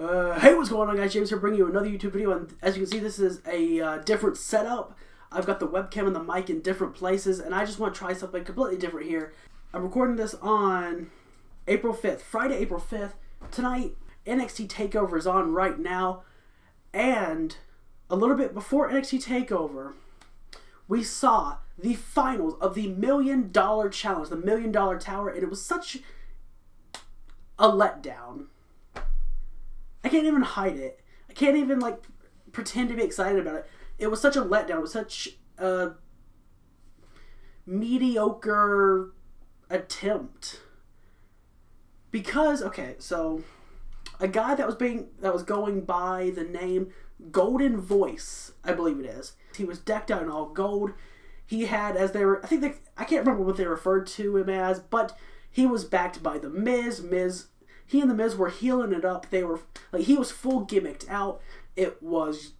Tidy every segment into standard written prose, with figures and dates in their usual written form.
Hey, what's going on, guys? James here, bringing you another YouTube video, and as you can see, this is a different setup. I've got the webcam and the mic in different places, and I just want to try something completely different here. I'm recording this on April 5th, Friday, April 5th. Tonight, NXT TakeOver is on right now, and a little bit before NXT TakeOver, we saw the finals of the $1 Million Challenge, the $1 Million Tower, and it was such a letdown. I can't even hide it. I can't even, pretend to be excited about it. It was such a letdown. It was such a mediocre attempt. Because, okay, so a guy that was going by the name Golden Voice, I believe it is. He was decked out in all gold. He had, I can't remember what they referred to him as, but he was backed by The Miz. He and The Miz were healing it up. They were he was full gimmicked out. It was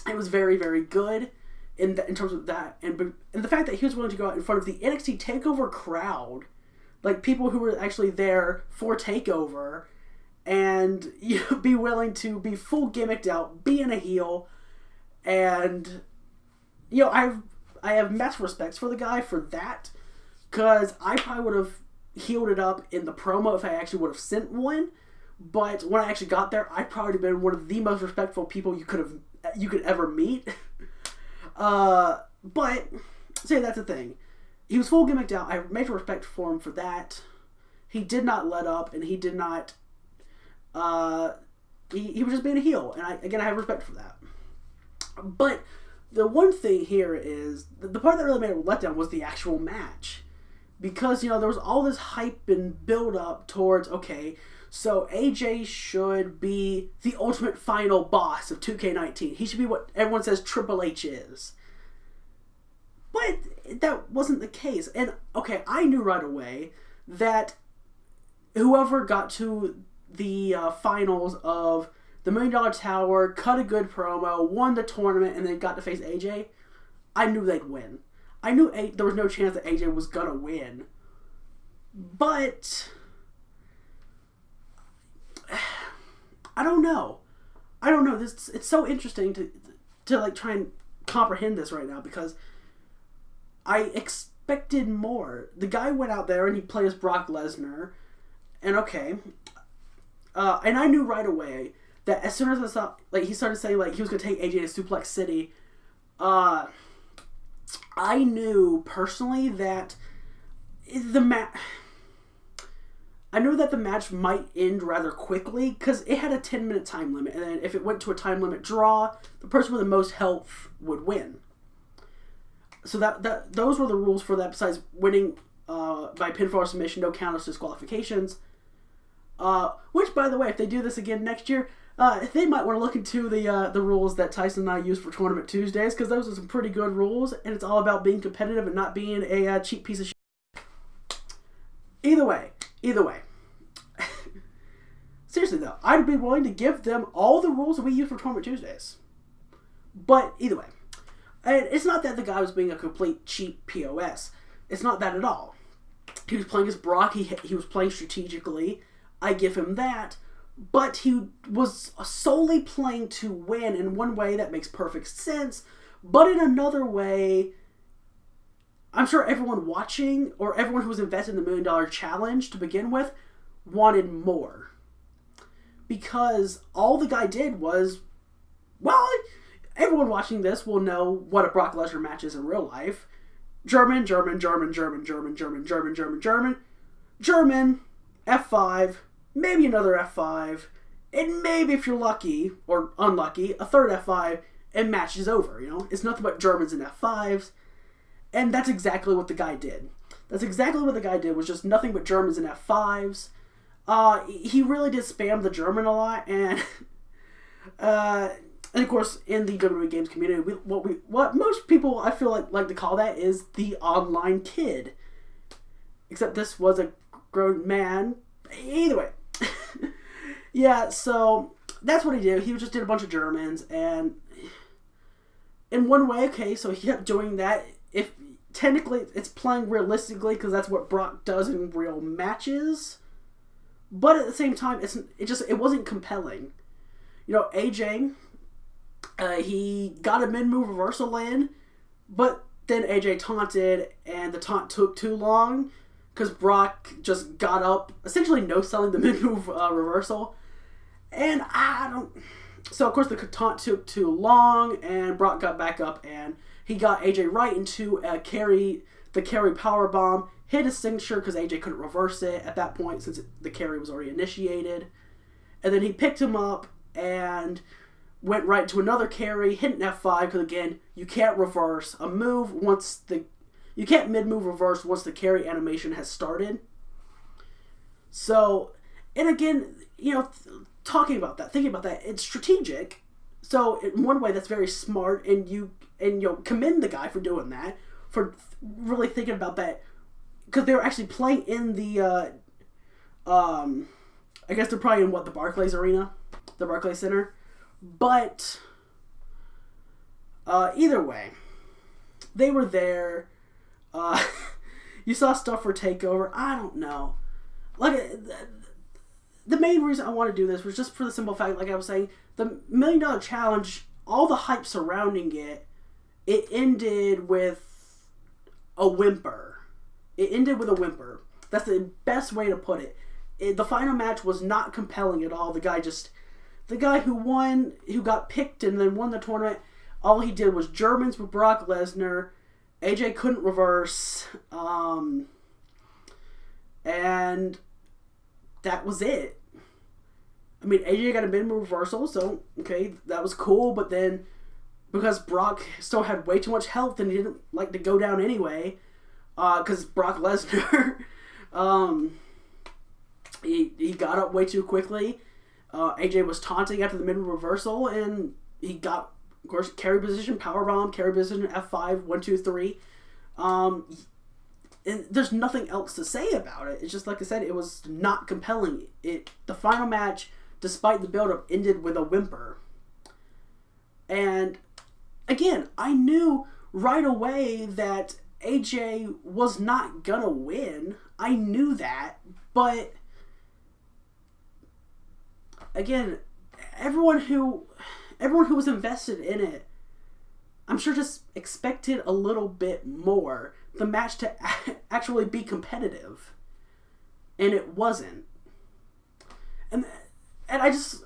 very, very good in terms of that, and the fact that he was willing to go out in front of the NXT TakeOver crowd, people who were actually there for TakeOver, and be willing to be full gimmicked out, being a heel, and I have mass respects for the guy for that, because I probably would have healed it up in the promo if I actually would have sent one, but when I actually got there, I'd probably been one of the most respectful people you could ever meet. But say that's the thing. He was full gimmicked out. I have major respect for him for that. He did not let up, and he did not. He was just being a heel, and I have respect for that. But the one thing here is the part that really made it a letdown was the actual match. Because, there was all this hype and build up towards, okay, so AJ should be the ultimate final boss of 2K19. He should be what everyone says Triple H is. But that wasn't the case. And, okay, I knew right away that whoever got to the finals of the $1 Million Tower, cut a good promo, won the tournament, and then got to face AJ, I knew they'd win. I knew there was no chance that AJ was going to win. But I don't know. It's so interesting to try and comprehend this right now, because I expected more. The guy went out there and he played as Brock Lesnar, and okay. And I knew right away that as soon as I saw, he started saying he was going to take AJ to Suplex City, I knew personally that the match might end rather quickly, because it had a 10-minute time limit, and then if it went to a time limit draw, the person with the most health would win. So those were the rules for that, besides winning by pinfall or submission, no counters, disqualifications. Which, by the way, if they do this again next year, they might want to look into the rules that Tyson and I use for Tournament Tuesdays, because those are some pretty good rules, and it's all about being competitive and not being a cheap piece of shit. Either way. Seriously though, I'd be willing to give them all the rules that we use for Tournament Tuesdays. But either way, and it's not that the guy was being a complete cheap POS. It's not that at all. He was playing as Brock. He was playing strategically. I give him that. But he was solely playing to win. In one way, that makes perfect sense. But in another way, I'm sure everyone watching, or everyone who was invested in the $1 Million Challenge to begin with, wanted more. Because all the guy did was, well, everyone watching this will know what a Brock Lesnar match is in real life. German, F5, maybe another F5, and maybe if you're lucky, or unlucky, a third F5, and match is over, It's nothing but Germans and F5s, and that's exactly what the guy did. Was just nothing but Germans and F5s. He really did spam the German a lot, and of course, in the WWE Games community, what most people, I feel like to call that is the online kid. Except this was a grown man. Either way. Yeah, so that's what he did. He just did a bunch of Germans, and in one way, okay, so he kept doing that. If technically it's playing realistically, because that's what Brock does in real matches, But at the same time, it wasn't compelling. AJ, he got a mid-move reversal in, but then AJ taunted, and the taunt took too long because Brock just got up, essentially no-selling the mid-move reversal. And so, of course, the taunt took too long, and Brock got back up, and he got AJ right into the carry powerbomb, hit his signature because AJ couldn't reverse it at that point since the carry was already initiated. And then he picked him up and went right to another carry, hit an F5 because, again, you can't reverse a move you can't mid-move reverse once the carry animation has started. So, and again, thinking about that, it's strategic. So in one way, that's very smart, and you commend the guy for doing that, for really thinking about that, because they were actually playing in the, I guess they're probably in the Barclays arena, the Barclays Center, but either way, they were there. You saw stuff for TakeOver. I don't know, the main reason I want to do this was just for the simple fact, like I was saying, the $1 Million Challenge, all the hype surrounding it ended with a whimper. That's the best way to put it. The final match was not compelling at all. The guy who won, who got picked and then won the tournament, all he did was Germans with Brock Lesnar. AJ couldn't reverse. And that was it. I mean, AJ got a mid-move reversal, so, okay, that was cool, but then, because Brock still had way too much health and he didn't like to go down anyway, because Brock Lesnar, he got up way too quickly. AJ was taunting after the mid-move reversal, and he got, of course, carry position, powerbomb, carry position, F5, 1, 2, 3. And there's nothing else to say about it. It's just, like I said, it was not compelling. The final match, despite the build-up, ended with a whimper. And, again, I knew right away that AJ was not gonna win. I knew that. But, again, everyone who was invested in it, I'm sure just expected a little bit more. The match to actually be competitive, and it wasn't. And I just,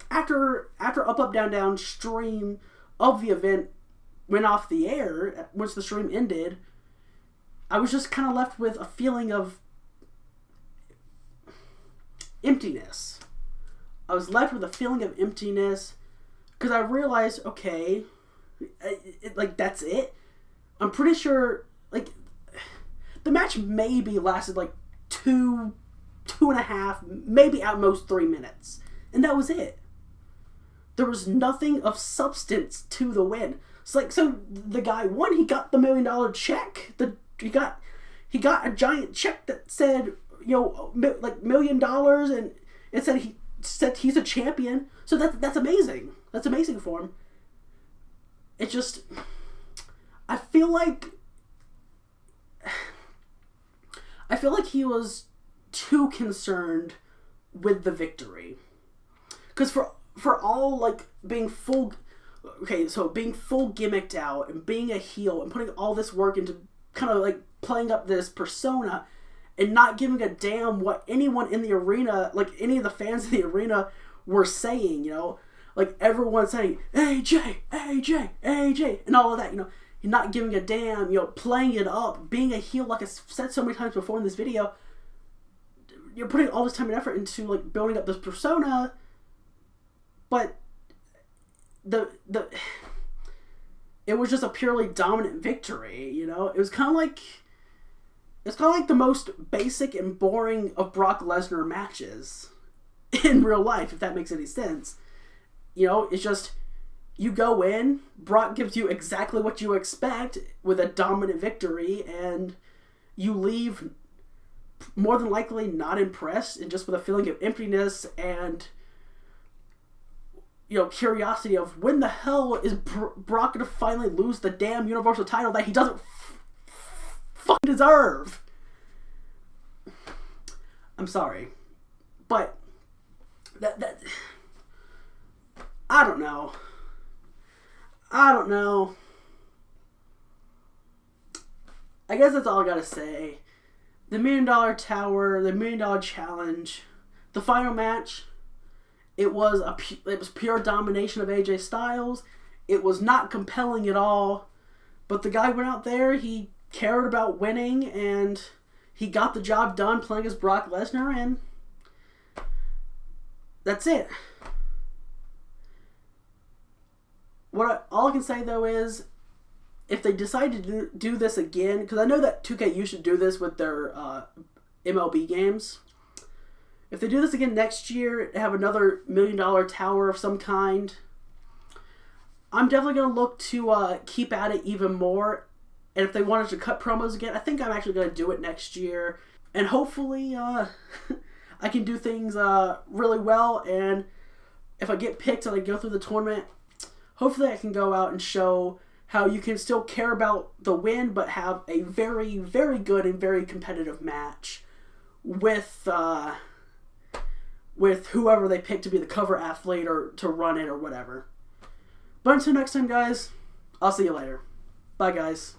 after Up Up Down Down stream of the event went off the air, once the stream ended, I was just kind of left with a feeling of emptiness. I was left with a feeling of emptiness because I realized, okay, that's it. I'm pretty sure, the match maybe lasted, 2.5, maybe at most 3 minutes. And that was it. There was nothing of substance to the win. So the guy won, he got the $1 million check. He got a giant check that said, $1 million, and it said he's a champion. So that's amazing. That's amazing for him. It just, I feel like he was too concerned with the victory. Because for all, being full... Okay, so being full gimmicked out and being a heel and putting all this work into kind of, playing up this persona and not giving a damn what anyone in the arena, any of the fans in the arena were saying, everyone saying, AJ, AJ, AJ, and all of that, you're not giving a damn, playing it up, being a heel, like I said so many times before in this video, you're putting all this time and effort into, building up this persona, but it was just a purely dominant victory, It was kind of like the most basic and boring of Brock Lesnar matches in real life, if that makes any sense. It's just, you go in, Brock gives you exactly what you expect with a dominant victory, and you leave more than likely not impressed and just with a feeling of emptiness and, curiosity of when the hell is Brock going to finally lose the damn Universal title that he doesn't fucking deserve. I'm sorry. But that I don't know. I guess that's all I gotta say. The $1 Million Tower, the $1 Million Challenge, the final match. It was pure domination of AJ Styles. It was not compelling at all. But the guy went out there. He cared about winning, and he got the job done playing as Brock Lesnar, and that's it. All I can say, though, is if they decide to do this again, because I know that 2K used to do this with their MLB games. If they do this again next year, have another $1 Million Tower of some kind, I'm definitely going to look to keep at it even more. And if they wanted to cut promos again, I think I'm actually going to do it next year. And hopefully I can do things really well. And if I get picked and I go through the tournament, hopefully I can go out and show how you can still care about the win, but have a very, very good and very competitive match with whoever they pick to be the cover athlete or to run it or whatever. But until next time, guys, I'll see you later. Bye, guys.